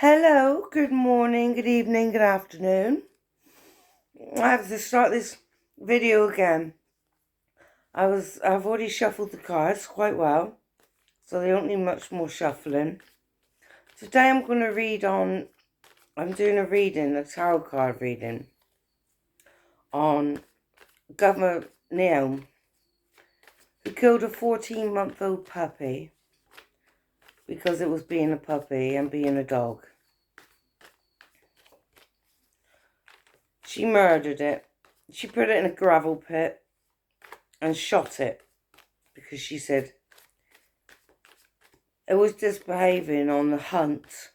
Hello, good morning, good evening, good afternoon. I have to start this video again. I've already shuffled the cards quite well, so they don't need much more shuffling. Today I'm doing a reading, a tarot card reading on Governor Noem, who killed a 14-month-old puppy because it was being a puppy and being a dog. She murdered it. She put it in a gravel pit and shot it because she said it was misbehaving on the hunt.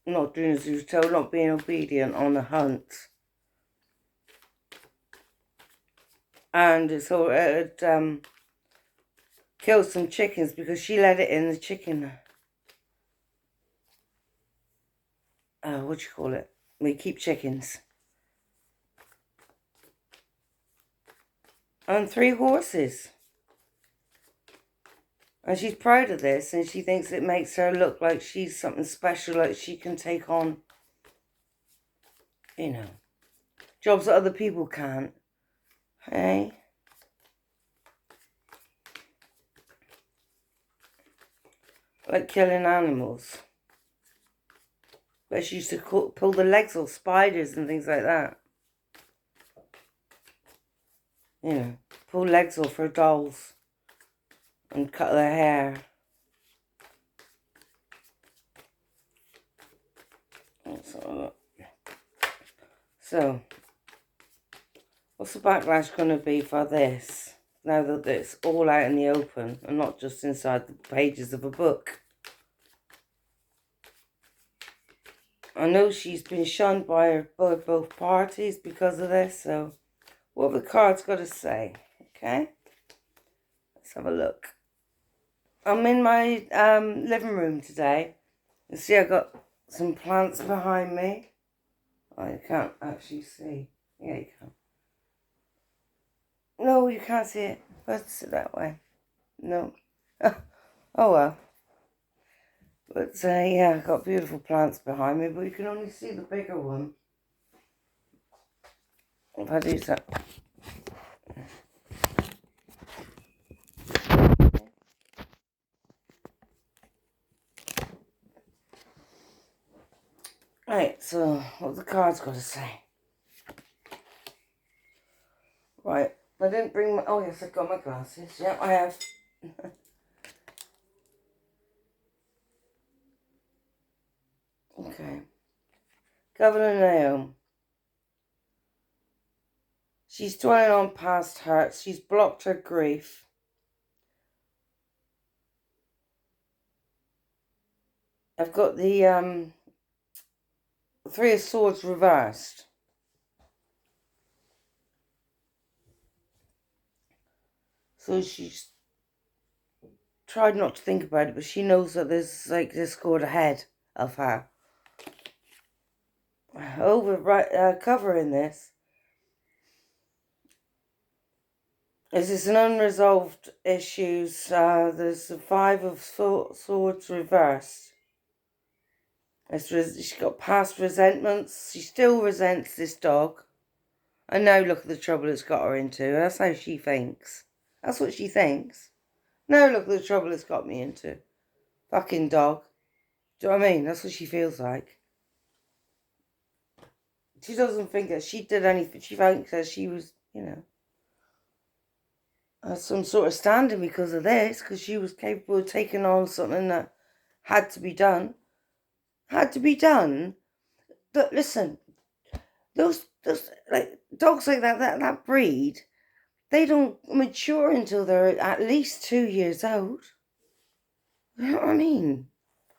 Not doing as he was told, not being obedient on the hunt. And so it had killed some chickens because she let it in the chicken. What do you call it? We keep chickens. And 3 horses. And she's proud of this, and she thinks it makes her look like she's something special, like she can take on, jobs that other people can't. Hey? Like killing animals. But she used to pull the legs off spiders and things like that. Pull legs off her dolls and cut their hair. Let's have a look. So, what's the backlash going to be for this? Now that it's all out in the open and not just inside the pages of a book. I know she's been shunned by both parties because of this, so what have the cards got to say? Okay? Let's have a look. I'm in my living room today. You see I got some plants behind me. I can't actually see. Yeah, you can. No, you can't see it. Let's sit that way. No. Oh well. But yeah, I've got beautiful plants behind me, but you can only see the bigger one. If I do that. Right, so what the cards got to say? Right, I didn't bring my... Oh yes, I've got my glasses. Yeah, I have. Okay. Governor Noem. She's dwelling on past hurts. She's blocked her grief. I've got the 3 of Swords reversed. So she's tried not to think about it, but she knows that there's like discord ahead of her. Covering this is this an unresolved issues. There's the 5 of Swords reversed. She's got past resentments. She still resents this dog. And now look at the trouble it's got her into. That's how she thinks. That's what she thinks. Now look at the trouble it's got me into. Fucking dog. Do you know what I mean? That's what she feels like. She doesn't think that she did anything. She thinks that she was, some sort of standing because of this. Because she was capable of taking on something that had to be done. Had to be done. But listen, those like dogs like that breed, they don't mature until they're at least 2 years old. You know what I mean?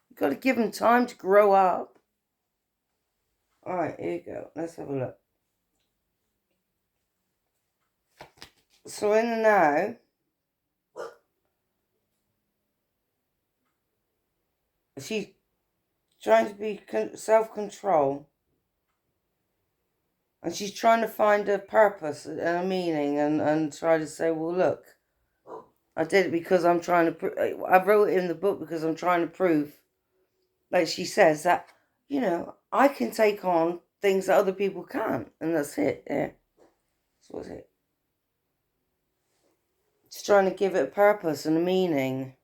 You've got to give them time to grow up. Alright, here you go. Let's have a look. So in the now, she's trying to be self-control. And she's trying to find a purpose and a meaning and try to say, well, look, I did it because I'm trying to, I wrote it in the book because I'm trying to prove, like she says, that, you know, I can take on things that other people can't. And that's it, yeah. That's what's it. Just trying to give it a purpose and a meaning.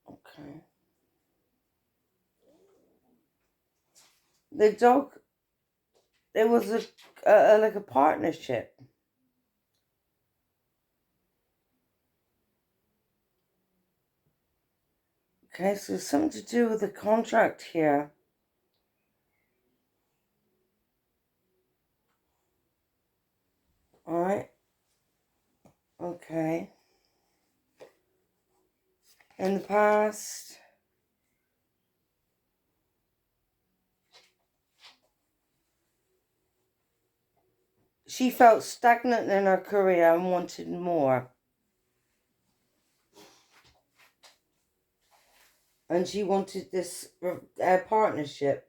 Okay. The dog, it was like a partnership. Okay, so something to do with the contract here. All right. Okay. In the past, she felt stagnant in her career and wanted more. And she wanted this partnership.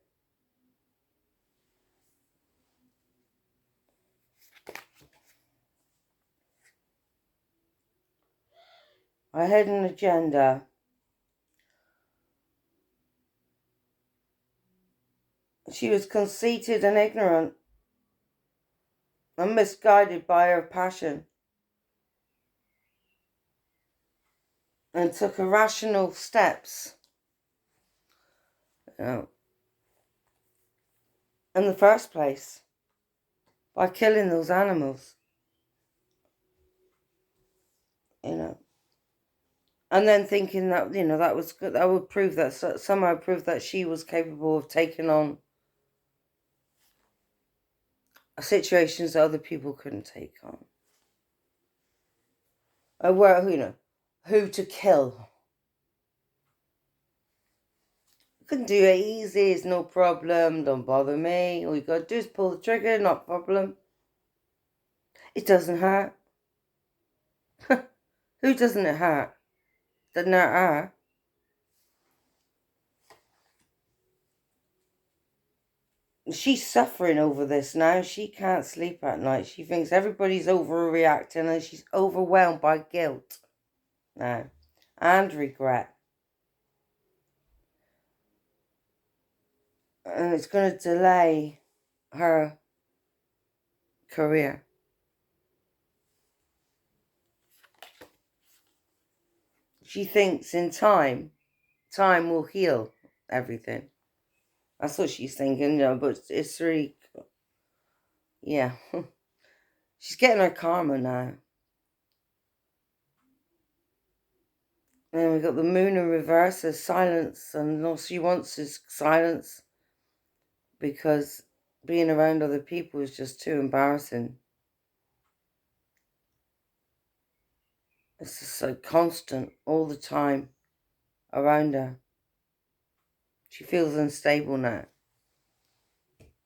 I had an agenda. She was conceited and ignorant and misguided by her passion and took irrational steps, you know, in the first place by killing those animals, you know, and then thinking that, you know, that was good, that would prove that, somehow prove that she was capable of taking on situations that other people couldn't take on. Where, you know, who to kill. You can do it easy, it's no problem, don't bother me. All you gotta do is pull the trigger, not a problem. It doesn't hurt. Who doesn't it hurt? Doesn't hurt her. She's suffering over this now. She can't sleep at night. She thinks everybody's overreacting and she's overwhelmed by guilt now and regret. And it's going to delay her career. She thinks in time will heal everything. That's what she's thinking, you know, but it's really, yeah. She's getting her karma now. And then we've got the moon in reverse as silence, and all she wants is silence because being around other people is just too embarrassing. It's just so constant all the time around her. She feels unstable now.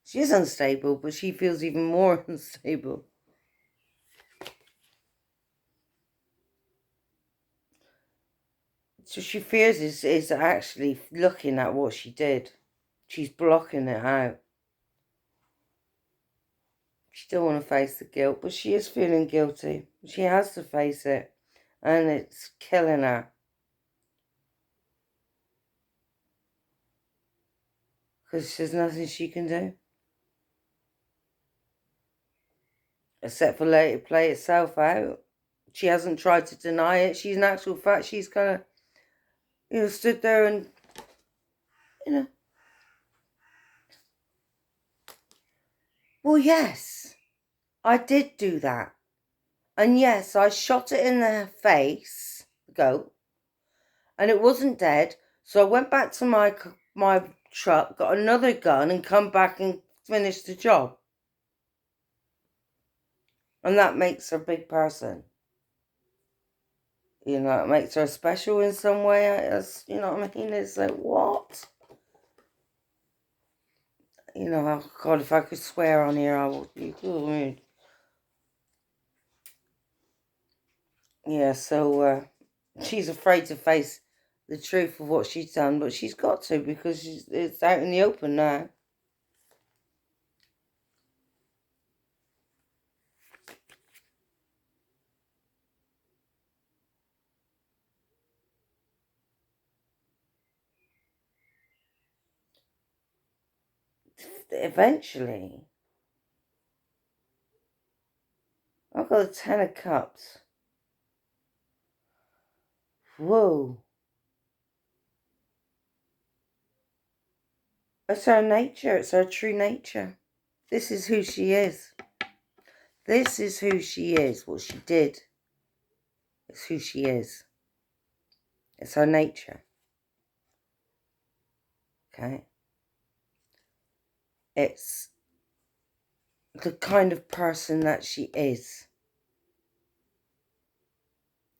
She is unstable, but she feels even more unstable. So she fears is actually looking at what she did. She's blocking it out. She don't want to face the guilt, but she is feeling guilty. She has to face it, and it's killing her. Because there's nothing she can do. Except for let it play itself out. She hasn't tried to deny it. She's in actual fact, she's kind of, you know, stood there and, you know, well, yes, I did do that. And yes, I shot it in the face, the goat, and it wasn't dead. So I went back to my truck, got another gun, and come back and finished the job. And that makes her a big person. You know, it makes her special in some way. You know what I mean? It's like, what? You know, oh God, if I could swear on here, I would. Yeah, so she's afraid to face the truth of what she's done, but she's got to, because it's out in the open now. Eventually, I've got the 10 of Cups. Whoa. It's her nature. It's her true nature. This is who she is. This is who she is. What she did. It's who she is. It's her nature. Okay? It's the kind of person that she is.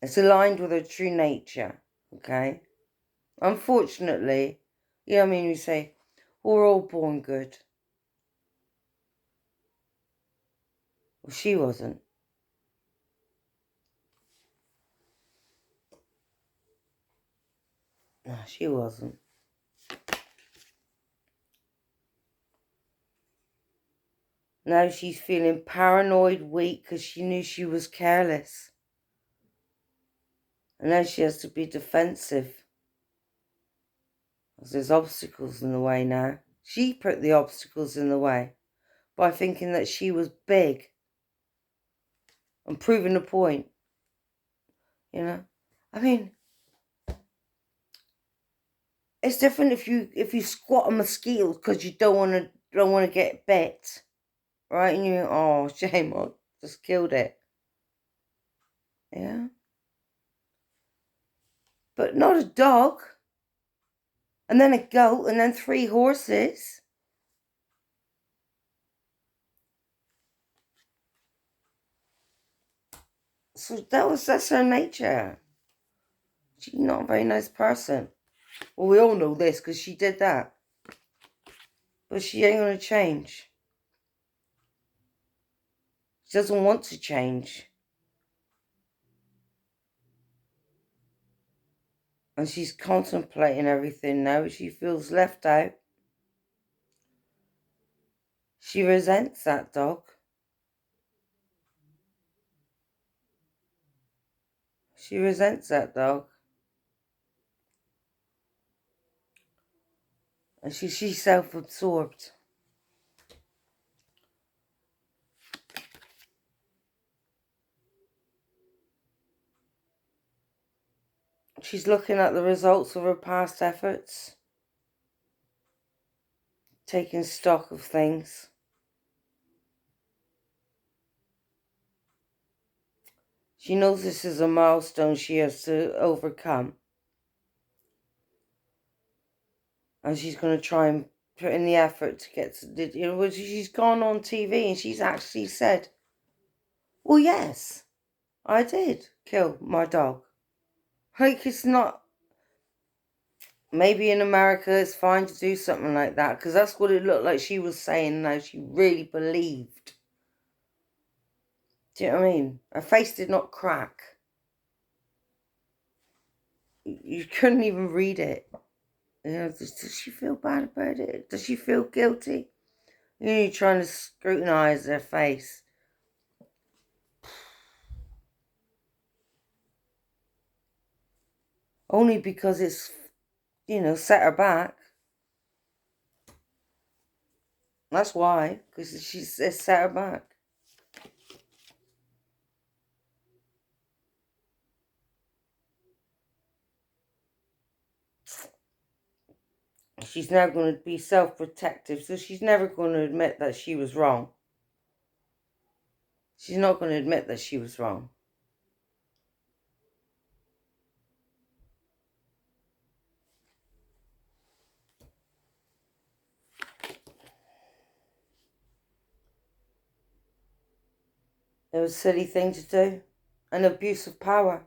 It's aligned with her true nature. Okay? Unfortunately, you know what I mean? We say, we're all born good. Well, she wasn't. No, she wasn't. Now she's feeling paranoid, weak, because she knew she was careless. And now she has to be defensive. Because there's obstacles in the way now. She put the obstacles in the way by thinking that she was big and proving a point. You know? I mean, it's different if you squat a mosquito because you don't want to get bit. Right? And you, oh, shame, I just killed it. Yeah? But not a dog. And then a goat, and then 3 horses. So that's her nature. She's not a very nice person. Well, we all know this because she did that. But she ain't going to change. She doesn't want to change. And she's contemplating everything now. She feels left out. She resents that dog. She resents that dog. And she's self-absorbed. She's looking at the results of her past efforts. Taking stock of things. She knows this is a milestone she has to overcome. And she's going to try and put in the effort to get to, you know, she's gone on TV and she's actually said, well, yes, I did kill my dog. Like, it's not, maybe in America it's fine to do something like that, because that's what it looked like she was saying now. She really believed. Do you know what I mean? Her face did not crack. You couldn't even read it. You know, does she feel bad about it? Does she feel guilty? You know, you're trying to scrutinize their face. Only because it's, you know, set her back. That's why, because it's set her back. She's now going to be self-protective, so she's never going to admit that she was wrong. She's not going to admit that she was wrong. It was a silly thing to do. An abuse of power.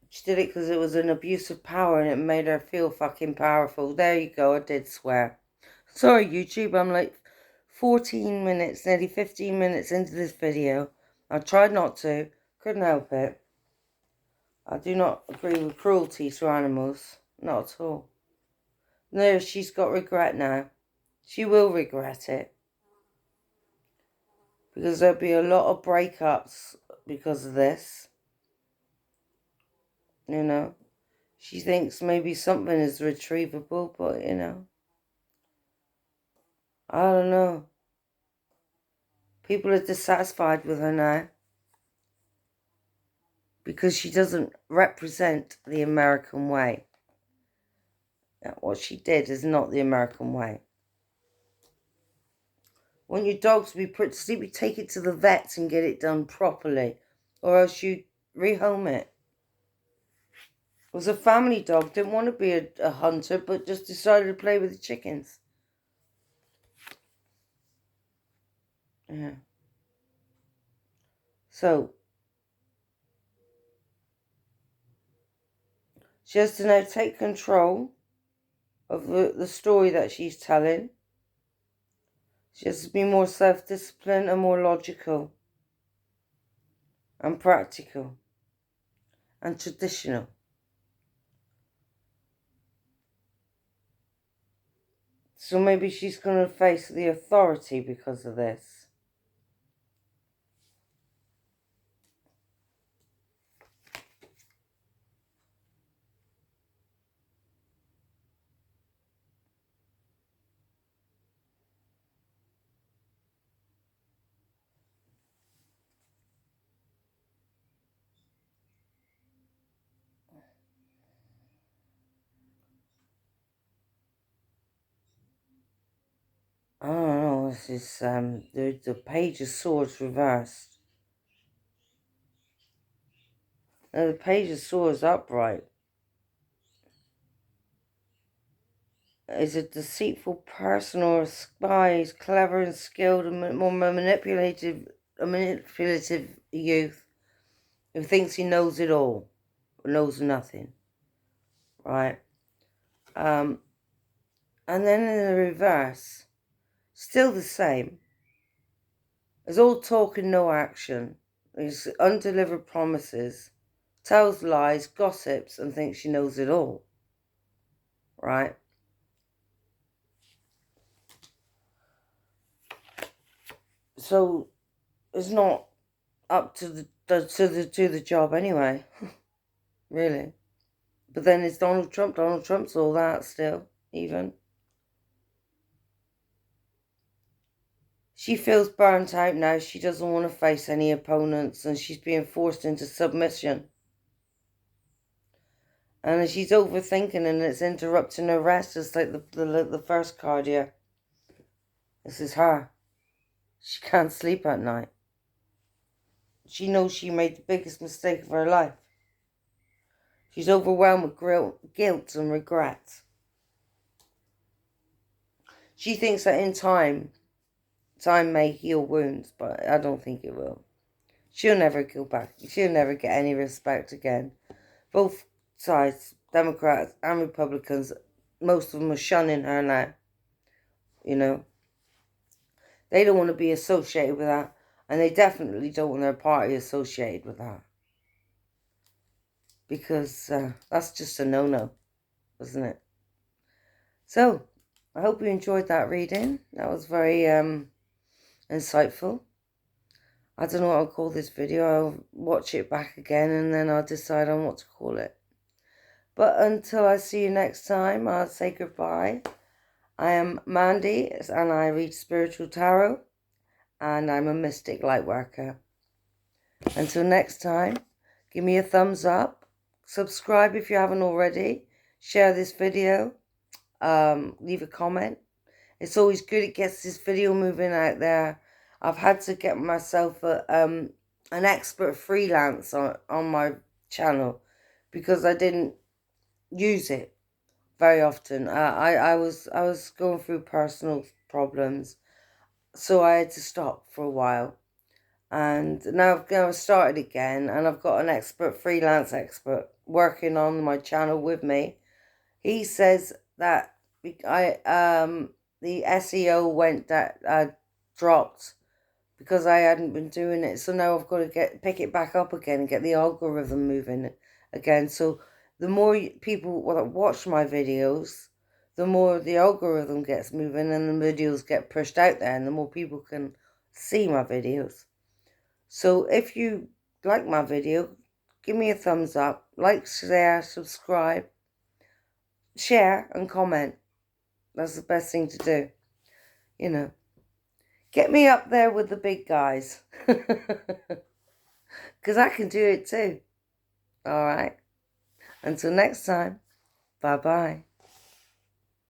She did it because it was an abuse of power and it made her feel fucking powerful. There you go, I did swear. Sorry, YouTube, I'm like 14 minutes, nearly 15 minutes into this video. I tried not to, Couldn't help it. I do not agree with cruelty to animals. Not at all. No, she's got regret now. She will regret it. Because there'll be a lot of breakups because of this. You know. She thinks maybe something is retrievable, but, you know. I don't know. People are dissatisfied with her now. Because she doesn't represent the American way. What she did is not the American way. When your dog's to be put to sleep, you take it to the vet and get it done properly. Or else you rehome it. It was a family dog, didn't want to be a hunter, but just decided to play with the chickens. Yeah. So, she has to now take control of the story that she's telling. She has to be more self-disciplined and more logical and practical and traditional. So maybe she's going to face the authority because of this. I don't know, this is, the Page of Swords reversed. No, the Page of Swords upright. Is a deceitful person or a spy is clever and skilled and more manipulative youth who thinks he knows it all, or knows nothing, right? And then in the reverse, still the same. There's all talk and no action. There's undelivered promises, tells lies, gossips, and thinks she knows it all, right? So it's not up to the job anyway, really. But then it's Donald Trump. Donald Trump's all that still, even. She feels burnt out now. She doesn't want to face any opponents and she's being forced into submission. And she's overthinking and it's interrupting her rest, just like the first card here. This is her. She can't sleep at night. She knows she made the biggest mistake of her life. She's overwhelmed with guilt and regret. She thinks that in time may heal wounds, but I don't think it will. She'll never go back. She'll never get any respect again. Both sides, Democrats and Republicans, most of them are shunning her now. You know. They don't want to be associated with that. And they definitely don't want their party associated with that. Because that's just a no-no, isn't it? So, I hope you enjoyed that reading. That was very insightful. I don't know what I'll call this video. I'll watch it back again and then I'll decide on what to call it. But until I see you next time, I'll say goodbye. I am Mandy and I read Spiritual Tarot and I'm a mystic light worker. Until next time, give me a thumbs up. Subscribe if you haven't already. Share this video. Leave a comment. It's always good. It gets this video moving out there. I've had to get myself an expert freelance on my channel because I didn't use it very often. I was going through personal problems, so I had to stop for a while. And now I've started again, and I've got an freelance expert working on my channel with me. He says that the SEO dropped because I hadn't been doing it. So now I've got to pick it back up again and get the algorithm moving again. So the more people watch my videos, the more the algorithm gets moving and the videos get pushed out there, and the more people can see my videos. So if you like my video, give me a thumbs up, like, share, subscribe, share and comment. That's the best thing to do. You know, get me up there with the big guys. Because I can do it too. All right. Until next time. Bye-bye.